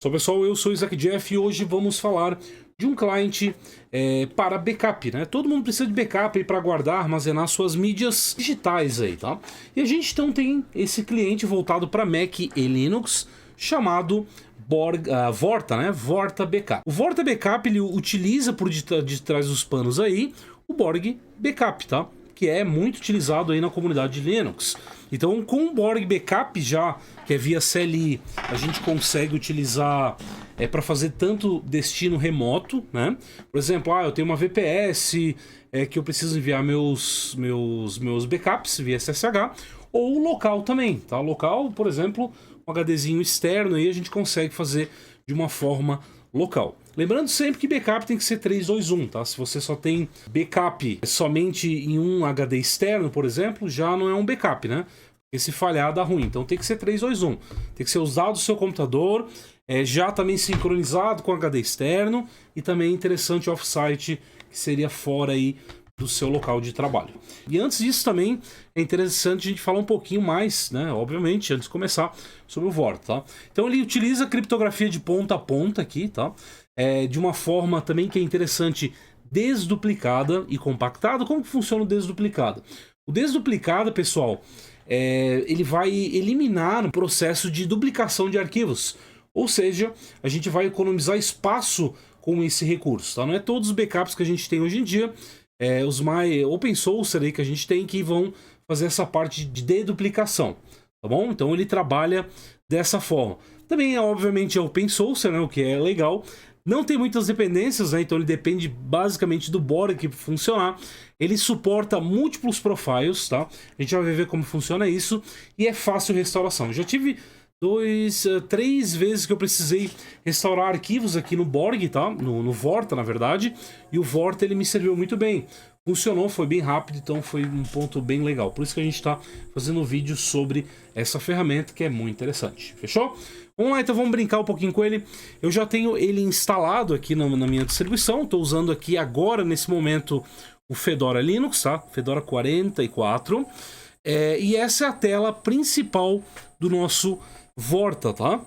Olá pessoal, eu sou o Isaac Jeff e hoje vamos falar de um cliente para backup, né? Todo mundo precisa de backup para guardar, armazenar suas mídias digitais aí, tá? E a gente então tem esse cliente voltado para Mac e Linux chamado Vorta, né? Vorta Backup. O Vorta Backup ele utiliza por de trás dos panos aí o Borg Backup, tá? Que é muito utilizado aí na comunidade de Linux. Então, com o Borg Backup já, que é via CLI, a gente consegue utilizar para fazer tanto destino remoto, né? Por exemplo, eu tenho uma VPS que eu preciso enviar meus backups via SSH, ou local também, tá? Local, por exemplo, um HDzinho externo aí a gente consegue fazer de uma forma local. Lembrando sempre que backup tem que ser 3-2-1, tá? Se você só tem backup somente em um HD externo, por exemplo, já não é um backup, né? Porque se falhar dá ruim. Então tem que ser 3-2-1. Tem que ser os dados do seu computador, já também sincronizado com HD externo e também interessante off-site, que seria fora aí do seu local de trabalho. E antes disso também é interessante a gente falar um pouquinho mais, né, obviamente, antes de começar, sobre o Vorta, tá? Então ele utiliza criptografia de ponta a ponta aqui, tá? De uma forma também que é interessante, desduplicada e compactada. Como que funciona o desduplicado? O desduplicado, pessoal, ele vai eliminar o processo de duplicação de arquivos, ou seja, a gente vai economizar espaço com esse recurso, tá? Não é todos os backups que a gente tem hoje em dia, os mais open source aí que a gente tem, que vão fazer essa parte de deduplicação, tá bom? Então ele trabalha dessa forma. Também, obviamente, é open source, né, o que é legal. Não tem muitas dependências, né, então ele depende basicamente do Borg para funcionar. Ele suporta múltiplos profiles, tá? A gente vai ver como funciona isso. E é fácil restauração. Eu já tive 3 vezes que eu precisei restaurar arquivos aqui no Borg, tá? No Vorta, na verdade. E o Vorta, ele me serviu muito bem. Funcionou, foi bem rápido, então foi um ponto bem legal. Por isso que a gente está fazendo um vídeo sobre essa ferramenta, que é muito interessante. Fechou? Vamos lá, então vamos brincar um pouquinho com ele. Eu já tenho ele instalado aqui na minha distribuição. Estou usando aqui agora, nesse momento, o Fedora Linux, tá? Fedora 44. E essa é a tela principal do nosso Vorta, tá?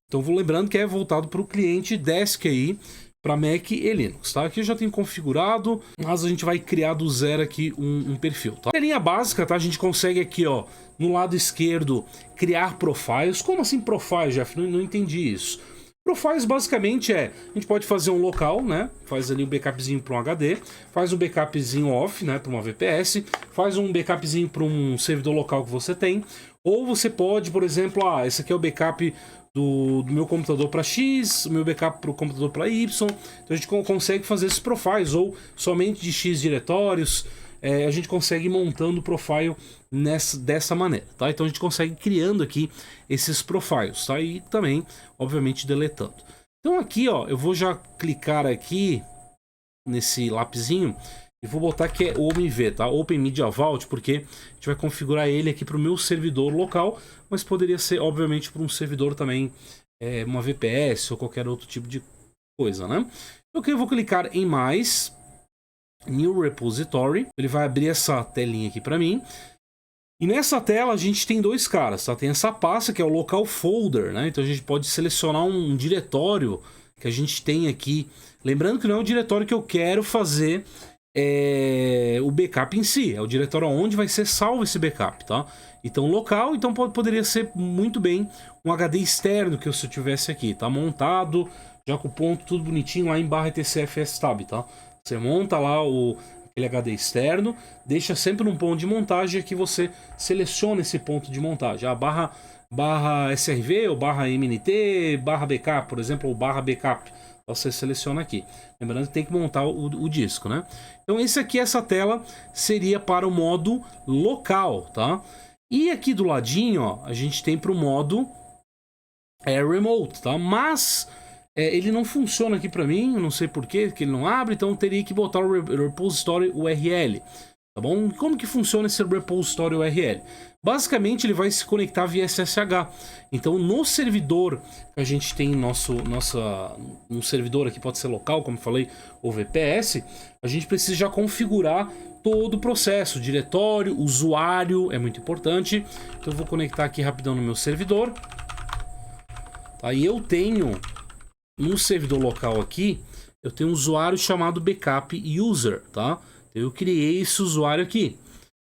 Então vou lembrando que é voltado para o cliente Desk aí, para Mac e Linux, tá? Aqui eu já tenho configurado, mas a gente vai criar do zero aqui um perfil, tá? A linha básica, tá? A gente consegue aqui, ó, no lado esquerdo, criar profiles. Como assim profiles, Jeff? Não entendi isso. Profiles basicamente a gente pode fazer um local, né? Faz ali um backupzinho para um HD, faz um backupzinho off, né? Para uma VPS, faz um backupzinho para um servidor local que você tem. Ou você pode, por exemplo, esse aqui é o backup do meu computador para X, o meu backup para o computador para Y. Então a gente consegue fazer esses profiles, ou somente de X diretórios. A gente consegue ir montando o profile dessa maneira, tá? Então a gente consegue criando aqui esses profiles, tá? E também, obviamente, deletando. Então aqui, ó, eu vou já clicar aqui nesse lapisinho e vou botar que é OMV, tá? Open Media Vault, porque a gente vai configurar ele aqui para o meu servidor local, mas poderia ser, obviamente, para um servidor também, uma VPS ou qualquer outro tipo de coisa, né? Ok, eu vou clicar em mais, New Repository, ele vai abrir essa telinha aqui para mim. E nessa tela a gente tem dois caras, tá? Tem essa pasta que é o Local Folder, né? Então a gente pode selecionar um diretório que a gente tem aqui. Lembrando que não é o diretório que eu quero fazer o backup em si, é o diretório onde vai ser salvo esse backup, tá? Então local, então poderia ser muito bem um HD externo que se eu tivesse aqui, tá? Montado, já com o ponto tudo bonitinho lá em /etcfstab, tá? Você monta lá aquele HD externo, deixa sempre num ponto de montagem, aqui você seleciona esse ponto de montagem, barra SRV ou barra MNT, barra backup, por exemplo, ou barra backup. Você seleciona aqui. Lembrando que tem que montar o disco, né? Então essa tela seria para o modo local, tá? E aqui do ladinho, ó, a gente tem para o modo remote, tá? Mas ele não funciona aqui para mim, eu não sei por que ele não abre, então eu teria que botar o repository URL, tá bom? Como que funciona esse repository URL? Basicamente ele vai se conectar via SSH. Então no servidor que a gente tem um servidor aqui, pode ser local, como eu falei, ou VPS, a gente precisa já configurar todo o processo, diretório, usuário, é muito importante. Então eu vou conectar aqui rapidão no meu servidor. Aí eu tenho no servidor local aqui, eu tenho um usuário chamado backup user, tá? Eu criei esse usuário aqui,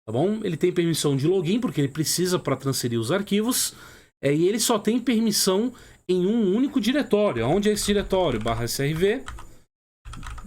tá bom? Ele tem permissão de login, porque ele precisa para transferir os arquivos, e ele só tem permissão em um único diretório. Onde é esse diretório? /srv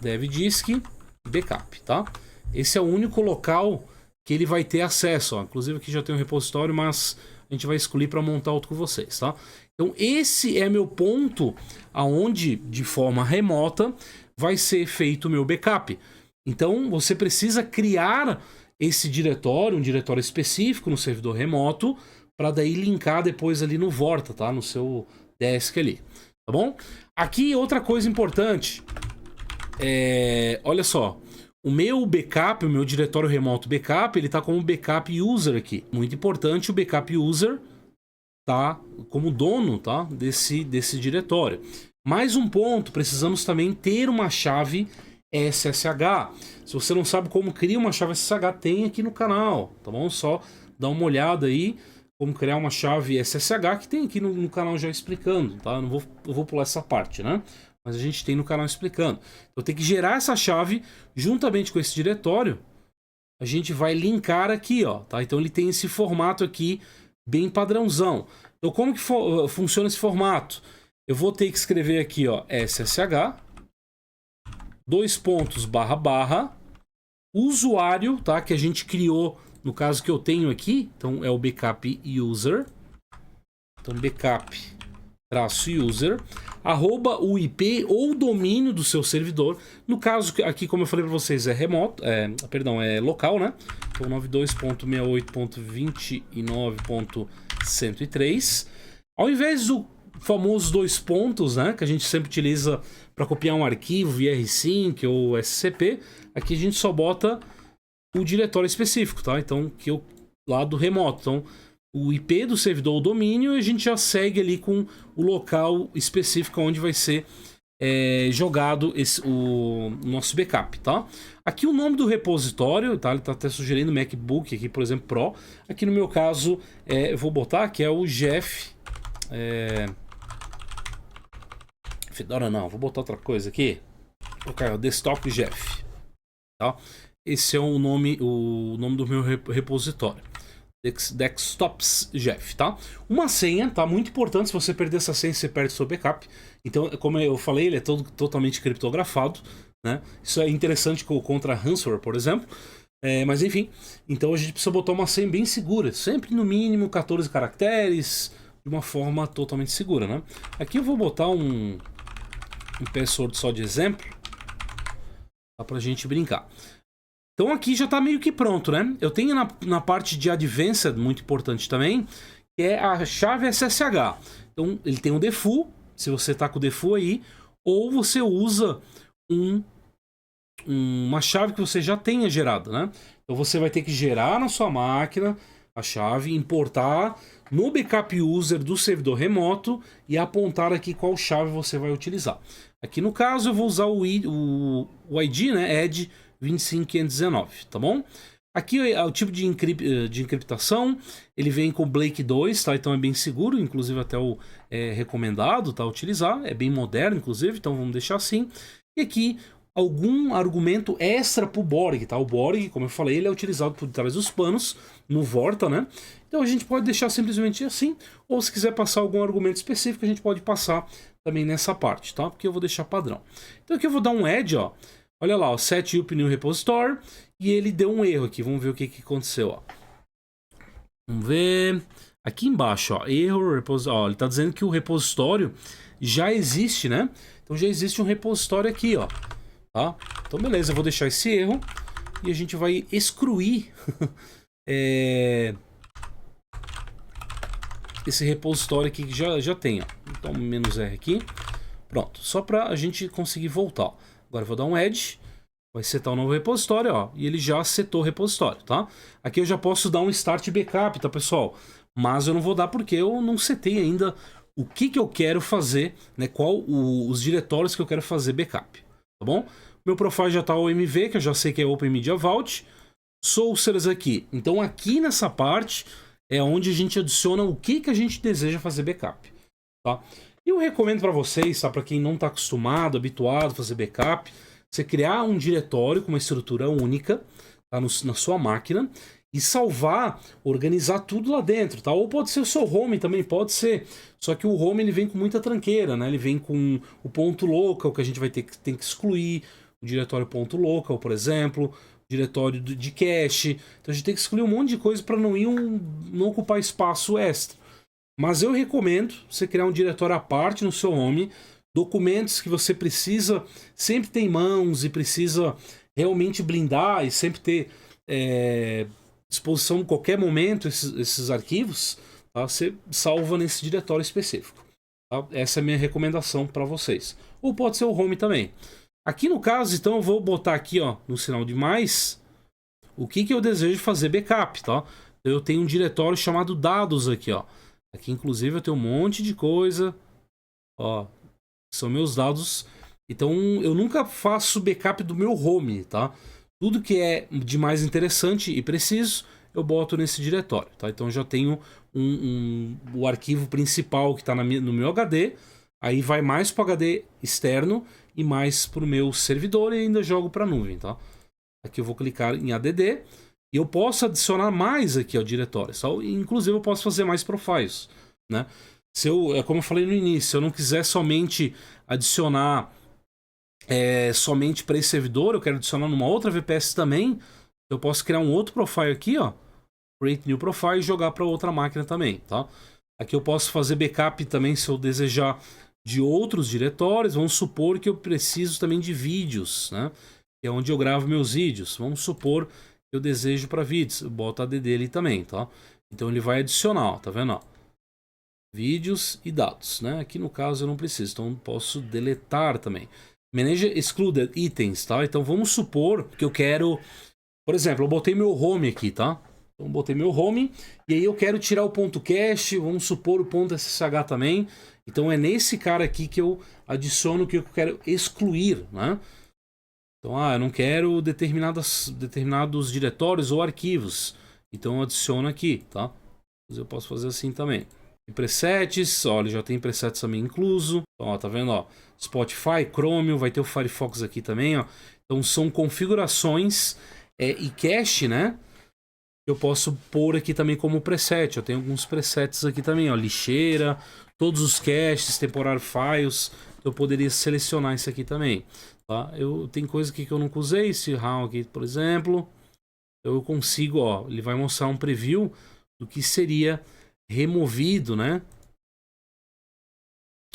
devdisk backup, tá? Esse é o único local que ele vai ter acesso, ó. Inclusive aqui já tem um repositório, mas a gente vai excluir para montar outro com vocês, tá? Então esse é meu ponto aonde, de forma remota, vai ser feito o meu backup. Então você precisa criar esse diretório, um diretório específico no servidor remoto, para daí linkar depois ali no Vorta, tá? No seu desk ali, tá bom? Aqui outra coisa importante, olha só, o meu backup, o meu diretório remoto backup, ele tá como backup user aqui. Muito importante, o backup user tá como dono, tá? Desse diretório. Mais um ponto, precisamos também ter uma chave SSH. Se você não sabe como criar uma chave SSH, tem aqui no canal, tá bom? Só dá uma olhada aí como criar uma chave SSH, que tem aqui no canal já explicando, tá? Eu vou pular essa parte, né? Mas a gente tem no canal explicando. Então tem que gerar essa chave juntamente com esse diretório. A gente vai linkar aqui, ó, tá? Então ele tem esse formato aqui bem padrãozão. Então como que funciona esse formato? Eu vou ter que escrever aqui, ó, SSH, // usuário, tá? Que a gente criou, no caso que eu tenho aqui, então é o backup user. Então backup-user, @ o IP ou domínio do seu servidor. No caso aqui, como eu falei para vocês, é remoto, é local, né? Então 92.68.29.103. Ao invés do famoso 2 pontos, né, que a gente sempre utiliza para copiar um arquivo via rsync ou SCP, aqui a gente só bota o diretório específico, tá? Então, que eu lá do remoto. Então, o IP do servidor ou domínio, a gente já segue ali com o local específico onde vai ser jogado o nosso backup, tá? Aqui o nome do repositório, tá? Ele tá até sugerindo MacBook aqui, por exemplo, Pro. Aqui no meu caso, eu vou botar que é o Jeff. Fedora não, vou botar outra coisa aqui. Vou colocar o Desktop Jeff, tá? Esse é o nome do meu repositório. Desktops Jeff, tá? Uma senha, tá? Muito importante. Se você perder essa senha, você perde seu backup. Então, como eu falei, ele é totalmente criptografado, né? Isso é interessante contra ransomware, por exemplo. Mas enfim, então a gente precisa botar uma senha bem segura. Sempre no mínimo 14 caracteres, de uma forma totalmente segura, né? Aqui eu vou botar um password só de exemplo, tá? Pra gente brincar. Então aqui já está meio que pronto, né? Eu tenho na parte de Advanced, muito importante também, que é a chave SSH. Então ele tem um default, se você está com o default aí, ou você usa uma chave que você já tenha gerado, né? Então você vai ter que gerar na sua máquina a chave, importar no backup user do servidor remoto e apontar aqui qual chave você vai utilizar. Aqui no caso eu vou usar o ID, né? Ed 25519, tá bom? Aqui é o tipo de encriptação, ele vem com Blake 2, tá? Então é bem seguro, inclusive até recomendado, tá? Utilizar, é bem moderno, inclusive, então vamos deixar assim. E aqui algum argumento extra para o Borg, tá? O Borg, como eu falei, ele é utilizado por trás dos panos no Vorta, né? Então a gente pode deixar simplesmente assim, ou se quiser passar algum argumento específico, a gente pode passar também nessa parte, tá? Porque eu vou deixar padrão. Então aqui eu vou dar um add, ó. Olha lá, o set up new repository, e ele deu um erro aqui. Vamos ver o que aconteceu, ó. Vamos ver. Aqui embaixo, ó, erro repositório. Ó, ele está dizendo que o repositório já existe, né? Então já existe um repositório aqui, ó. Tá? Então beleza, eu vou deixar esse erro e a gente vai excluir esse repositório aqui que já tem, ó. Então -R aqui. Pronto, só para a gente conseguir voltar. Agora eu vou dar um add, vai setar um novo repositório, ó, e ele já setou o repositório, tá? Aqui eu já posso dar um start backup, tá, pessoal? Mas eu não vou dar porque eu não setei ainda o que eu quero fazer, né? Os diretórios que eu quero fazer backup, tá bom? Meu profile já tá OMV, que eu já sei que é Open Media Vault. Sources aqui. Então aqui nessa parte é onde a gente adiciona o que a gente deseja fazer backup, tá? E eu recomendo para vocês, tá? Para quem não está acostumado, habituado a fazer backup, você criar um diretório com uma estrutura única, tá? Na sua máquina, e salvar, organizar tudo lá dentro, tá? Ou pode ser o seu home também, pode ser. Só que o home ele vem com muita tranqueira, né? Ele vem com o ponto local que a gente vai ter que excluir, o diretório ponto local, por exemplo, diretório de cache. Então a gente tem que excluir um monte de coisa para não ocupar espaço extra. Mas eu recomendo você criar um diretório à parte no seu home, documentos que você precisa sempre ter em mãos e precisa realmente blindar e sempre ter disposição em qualquer momento esses arquivos, tá? Você salva nesse diretório específico. Tá? Essa é a minha recomendação para vocês. Ou pode ser o home também. Aqui no caso, então, eu vou botar aqui, ó, no sinal de mais, o que eu desejo fazer backup, tá? Eu tenho um diretório chamado dados aqui, ó. Aqui, inclusive, eu tenho um monte de coisa, ó, são meus dados. Então, eu nunca faço backup do meu home, tá? Tudo que é de mais interessante e preciso, eu boto nesse diretório, tá? Então, eu já tenho o arquivo principal que está no meu HD, aí vai mais para o HD externo e mais para o meu servidor e ainda jogo para a nuvem, tá? Aqui eu vou clicar em ADD e eu posso adicionar mais aqui ao diretório. Inclusive, eu posso fazer mais profiles, né? Como eu falei no início, se eu não quiser somente adicionar somente para esse servidor, eu quero adicionar numa outra VPS também, eu posso criar um outro profile aqui, ó, create new profile e jogar para outra máquina também, tá? Aqui eu posso fazer backup também se eu desejar de outros diretórios. Vamos supor que eu preciso também de vídeos, né? Que é onde eu gravo meus vídeos. Vamos supor que eu desejo para vídeos, eu boto a ADD ali também, tá? Então ele vai adicionar, ó, tá vendo, ó? Vídeos e dados, né? Aqui no caso eu não preciso, então eu posso deletar também. Manage Excluded Items, tá? Então vamos supor que eu quero, por exemplo, eu botei meu home aqui, tá? Então botei meu home e aí eu quero tirar o ponto cache, vamos supor o ponto SSH também. Então é nesse cara aqui que eu adiciono o que eu quero excluir, né? Então, eu não quero determinados diretórios ou arquivos. Então eu adiciono aqui, tá? Mas eu posso fazer assim também. E presets, olha, já tem presets também incluso. Então, ó, tá vendo, ó? Spotify, Chromium, vai ter o Firefox aqui também, ó. Então são configurações e cache, né? Eu posso pôr aqui também como preset. Eu tenho alguns presets aqui também, ó. Lixeira, todos os caches, temporary files. Eu poderia selecionar isso aqui também, tá? Tem coisa aqui que eu nunca usei, esse RAW aqui, por exemplo. Eu consigo, ó, ele vai mostrar um preview do que seria removido, né?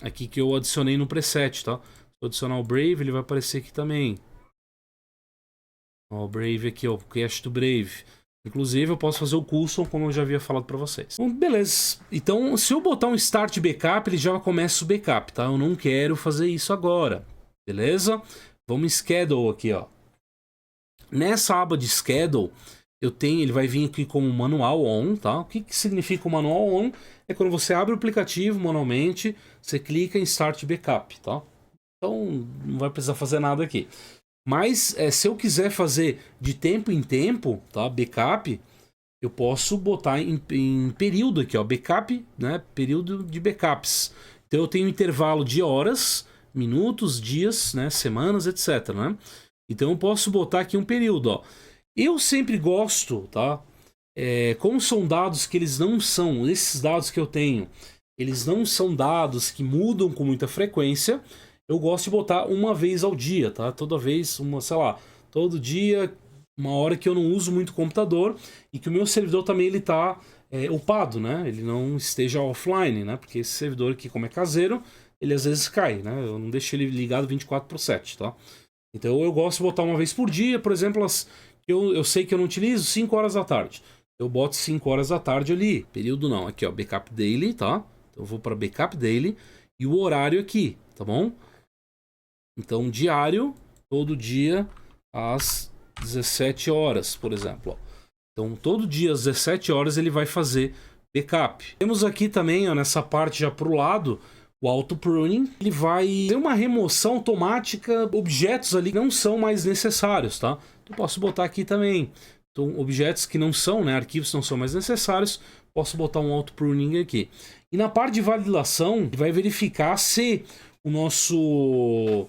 Aqui que eu adicionei no preset, tá? Se eu adicionar o Brave, ele vai aparecer aqui também. Ó, o Brave aqui, ó, o cache do Brave. Inclusive, eu posso fazer o custom, como eu já havia falado para vocês. Bom, beleza. Então, se eu botar um Start Backup, ele já começa o backup, tá? Eu não quero fazer isso agora, beleza? Vamos em Schedule aqui, ó. Nessa aba de Schedule, ele vai vir aqui como Manual On, tá? O que significa o Manual On? É quando você abre o aplicativo manualmente, você clica em Start Backup, tá? Então, não vai precisar fazer nada aqui. Mas se eu quiser fazer de tempo em tempo, tá, backup, eu posso botar em período aqui, ó, backup, né, período de backups. Então eu tenho intervalo de horas, minutos, dias, né, semanas, etc, né? Então eu posso botar aqui um período, ó. Eu sempre gosto, tá? Como são dados que eles não são, esses dados que eu tenho, eles não são dados que mudam com muita frequência. Eu gosto de botar uma vez ao dia, tá? Toda vez, sei lá, todo dia, uma hora que eu não uso muito o computador e que o meu servidor também ele tá upado, né? Ele não esteja offline, né? Porque esse servidor aqui, como é caseiro, ele às vezes cai, né? Eu não deixo ele ligado 24/7, tá? Então eu gosto de botar uma vez por dia, por exemplo, eu sei que eu não utilizo 5 horas da tarde. Eu boto 5 horas da tarde ali, período não, aqui ó, Backup Daily, tá? Então eu vou para Backup Daily e o horário aqui, tá bom? Então, diário, todo dia, às 17 horas, por exemplo. Ó. Então, todo dia, às 17 horas, ele vai fazer backup. Temos aqui também, ó, nessa parte já para o lado, o Auto Pruning. Ele vai ter uma remoção automática, objetos ali que não são mais necessários, tá? Então, posso botar aqui também. Então, objetos que não são, né, arquivos que não são mais necessários, posso botar um auto pruning aqui. E na parte de validação, vai verificar se o nosso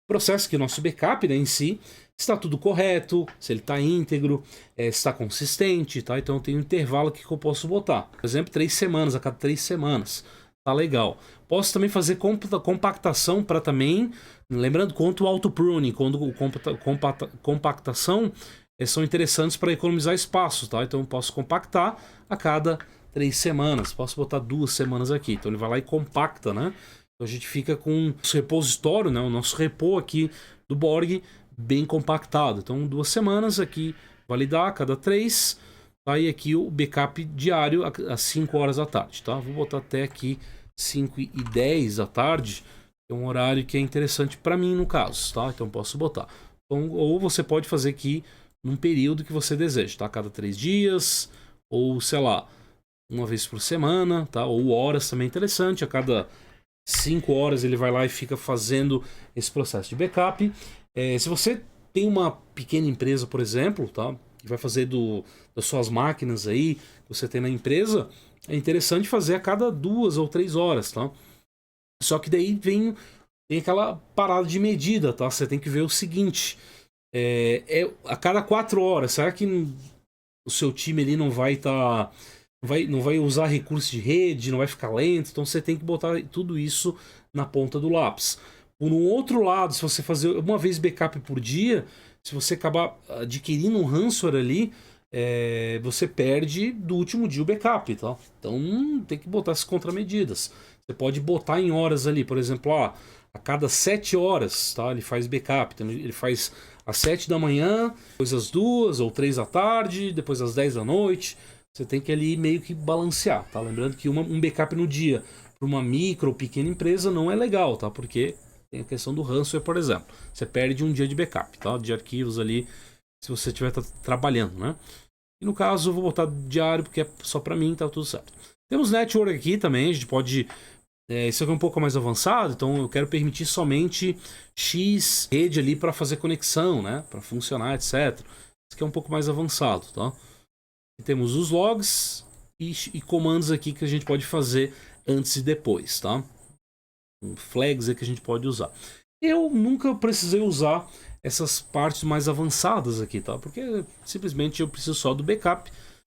processo, que é o nosso backup, né, em si, está tudo correto, se ele está íntegro, se está consistente, tá? Então tem um intervalo aqui que eu posso botar. Por exemplo, 3 semanas, a cada 3 semanas. Tá legal. Posso também fazer compactação para também, lembrando, quanto o auto pruning, quando o compactação são interessantes para economizar espaço, tá? Então eu posso compactar a cada 3 semanas, posso botar 2 semanas aqui. Então ele vai lá e compacta, né? Então a gente fica com o nosso repositório, né? O nosso repo aqui do Borg bem compactado. Então 2 semanas aqui, validar a cada 3. Tá? E aqui o backup diário às 5 horas da tarde, tá? Vou botar até aqui 5h10 da tarde, é um horário que é interessante para mim no caso, tá? Então posso botar. Então, ou você pode fazer aqui num período que você deseja, tá? Cada 3 dias, ou sei lá, uma vez por semana, tá? Ou horas também é interessante, a cada 5 horas ele vai lá e fica fazendo esse processo de backup. Se você tem uma pequena empresa, por exemplo, tá? Que vai fazer das suas máquinas aí, que você tem na empresa, é interessante fazer a cada 2 ou 3 horas, tá? Só que daí tem aquela parada de medida, tá? Você tem que ver o seguinte, a cada 4 horas, será que o seu time ali não vai não vai usar recurso de rede, não vai ficar lento? Então você tem que botar tudo isso na ponta do lápis. Por um outro lado, se você fazer uma vez backup por dia, se você acabar adquirindo um ransomware ali, você perde do último dia o backup, tá? Então tem que botar essas contramedidas. Você pode botar em horas ali, por exemplo, a cada 7 horas, tá? Ele faz backup. Então ele faz às 7 da manhã, depois às 2 ou 3 da tarde, depois às 10 da noite. Você tem que ali meio que balancear, tá? Lembrando que um backup no dia para uma micro ou pequena empresa não é legal, tá? Porque tem a questão do ransomware, por exemplo. Você perde um dia de backup, tá? De arquivos ali, se você estiver trabalhando, né? E no caso eu vou botar diário, porque é só para mim, tá tudo certo. Temos network aqui também, a gente pode... isso aqui é um pouco mais avançado, então eu quero permitir somente X rede ali para fazer conexão, né? Para funcionar, etc. Isso aqui é um pouco mais avançado, tá? E temos os logs e comandos aqui que a gente pode fazer antes e depois, tá? Flags aí que a gente pode usar. Eu nunca precisei usar essas partes mais avançadas aqui, tá? Porque simplesmente eu preciso só do backup.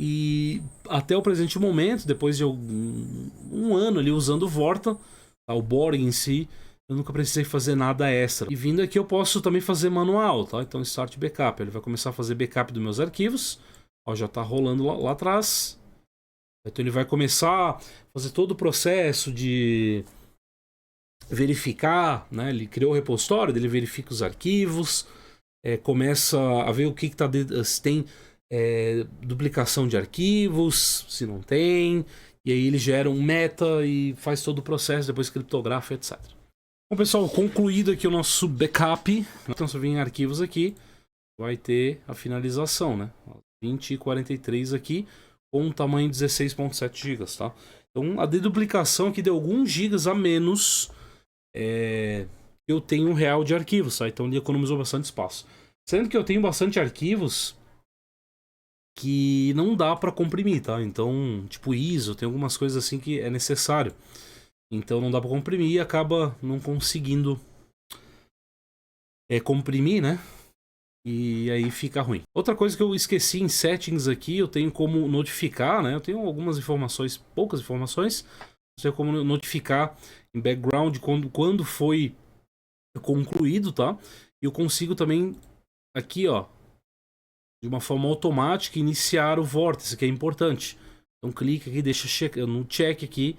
E até o presente momento, depois de um ano ali usando o Vorta, tá? O Borg em si, eu nunca precisei fazer nada extra. E vindo aqui eu posso também fazer manual, tá? Então Start Backup, ele vai começar a fazer backup dos meus arquivos. Ó, já tá rolando lá atrás. Então ele vai começar a fazer todo o processo de verificar, né? Ele criou o repositório, ele verifica os arquivos, começa a ver o que tá se tem duplicação de arquivos, se não tem, e aí ele gera um meta e faz todo o processo, depois criptografa, etc. Bom, pessoal, concluído aqui o nosso backup. Então, se eu vir em arquivos aqui, vai ter a finalização, né? 20 e 43 aqui, com um tamanho de 16.7 GB, tá? Então, a deduplicação aqui deu alguns gigas a menos. Eu tenho real de arquivos, tá? Então ele economizou bastante espaço. Sendo que eu tenho bastante arquivos que não dá para comprimir, tá? Então, tipo ISO, tem algumas coisas assim que é necessário. Então não dá para comprimir e acaba não conseguindo comprimir, né? E aí fica ruim. Outra coisa que eu esqueci em settings aqui, eu tenho como notificar, né? Eu tenho algumas informações, poucas informações. Eu tenho como notificar em background quando foi concluído, tá? E eu consigo também aqui, ó, de uma forma automática, iniciar o vórtice, que é importante. Então clica aqui, deixa no check aqui,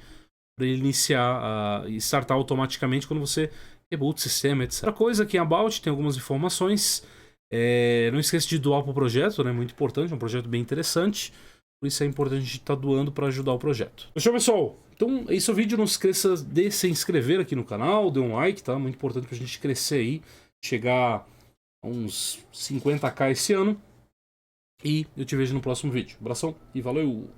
para ele iniciar e startar automaticamente quando você reboot o sistema, etc. Outra coisa aqui em About tem algumas informações. Não esqueça de doar para o projeto, né? Muito importante, é um projeto bem interessante. Por isso é importante a gente estar doando para ajudar o projeto. Fechou, pessoal? Então, esse é o vídeo. Não se esqueça de se inscrever aqui no canal, dê um like, tá? Muito importante para a gente crescer aí, chegar a uns 50k esse ano. E eu te vejo no próximo vídeo. Abração e valeu!